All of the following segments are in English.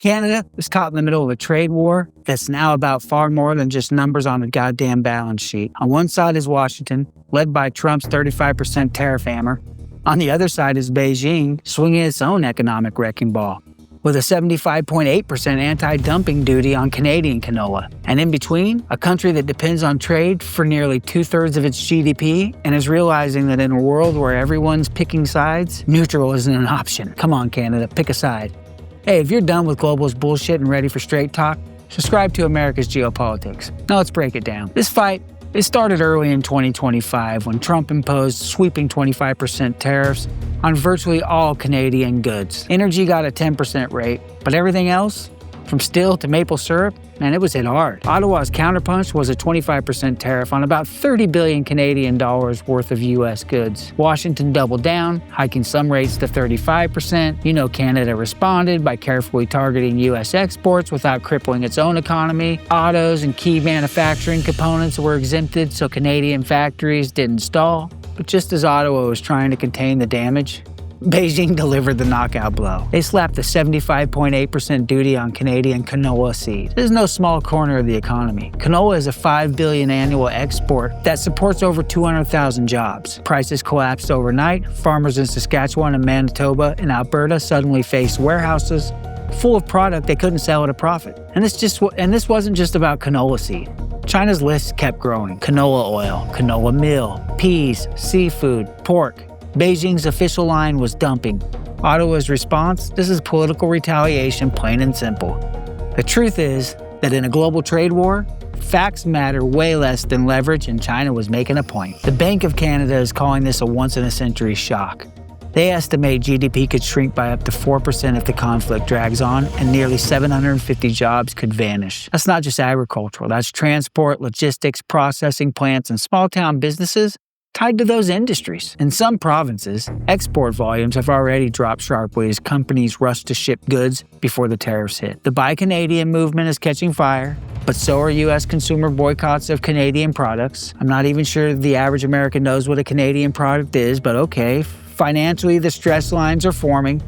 Canada is caught in the middle of a trade war that's now about far more than just numbers on a goddamn balance sheet. On one side is Washington, led by Trump's 35% tariff hammer. On the other side is Beijing, swinging its own economic wrecking ball, with a 75.8% anti-dumping duty on Canadian canola. And in between, a country that depends on trade for nearly 2/3 of its GDP and is realizing that in a world where everyone's picking sides, neutral isn't an option. Come on, Canada, pick a side. Hey, if you're done with globalist bullshit and ready for straight talk, subscribe to America's Geopolitics. Now let's break it down. This fight, it started early in 2025 when Trump imposed sweeping 25% tariffs on virtually all Canadian goods. Energy got a 10% rate, but everything else, from steel to maple syrup, man, it was hit hard. Ottawa's counterpunch was a 25% tariff on about 30 billion Canadian dollars worth of U.S. goods. Washington doubled down, hiking some rates to 35%. You know, Canada responded by carefully targeting U.S. exports without crippling its own economy. Autos and key manufacturing components were exempted so Canadian factories didn't stall. But just as Ottawa was trying to contain the damage, Beijing delivered the knockout blow. They slapped a 75.8% duty on Canadian canola seed. This is no small corner of the economy. Canola is a $5 billion annual export that supports over 200,000 jobs. Prices collapsed overnight. Farmers in Saskatchewan and Manitoba and Alberta suddenly faced warehouses full of product they couldn't sell at a profit. And this wasn't just about canola seed. China's list kept growing. Canola oil, canola meal, peas, seafood, pork. Beijing's official line was dumping. Ottawa's response? This is political retaliation, plain and simple. The truth is that in a global trade war, facts matter way less than leverage, and China was making a point. The Bank of Canada is calling this a once-in-a-century shock. They estimate GDP could shrink by up to 4% if the conflict drags on, and nearly 750 jobs could vanish. That's not just agricultural, that's transport, logistics, processing plants, and small-town businesses tied to those industries. In some provinces, export volumes have already dropped sharply as companies rush to ship goods before the tariffs hit. The Buy Canadian movement is catching fire, but so are U.S. consumer boycotts of Canadian products. I'm not even sure the average American knows what a Canadian product is, but okay. Financially, the stress lines are forming.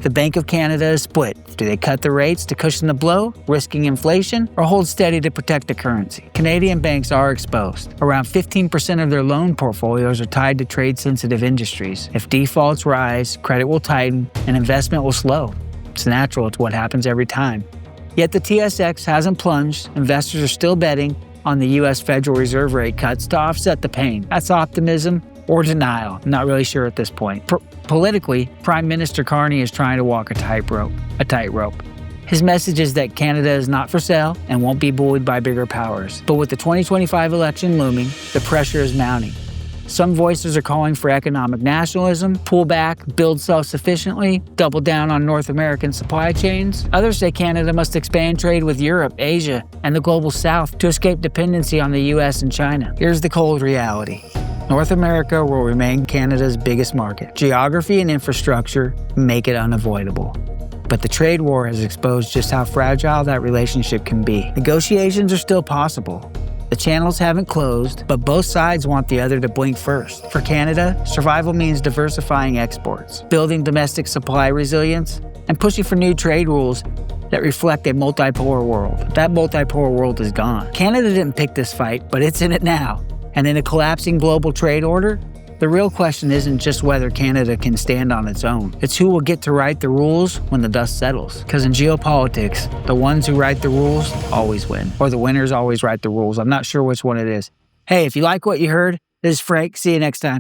The Bank of Canada is split. Do they cut the rates to cushion the blow, risking inflation, or hold steady to protect the currency? Canadian banks are exposed. Around 15% of their loan portfolios are tied to trade-sensitive industries. If defaults rise, credit will tighten, and investment will slow. It's natural, it's what happens every time. Yet the TSX hasn't plunged. Investors are still betting on the U.S. Federal Reserve rate cuts to offset the pain. That's optimism or denial. I'm not really sure at this point. Politically, Prime Minister Carney is trying to walk a tightrope. His message is that Canada is not for sale and won't be bullied by bigger powers. But with the 2025 election looming, the pressure is mounting. Some voices are calling for economic nationalism, pull back, build self-sufficiently, double down on North American supply chains. Others say Canada must expand trade with Europe, Asia, and the global South to escape dependency on the US and China. Here's the cold reality. North America will remain Canada's biggest market. Geography and infrastructure make it unavoidable. But the trade war has exposed just how fragile that relationship can be. Negotiations are still possible. The channels haven't closed, but both sides want the other to blink first. For Canada, survival means diversifying exports, building domestic supply resilience, and pushing for new trade rules that reflect a multipolar world. That multipolar world is gone. Canada didn't pick this fight, but it's in it now. And in a collapsing global trade order, the real question isn't just whether Canada can stand on its own. It's who will get to write the rules when the dust settles. Because in geopolitics, the ones who write the rules always win. Or the winners always write the rules. I'm not sure which one it is. Hey, if you like what you heard, this is Frank. See you next time.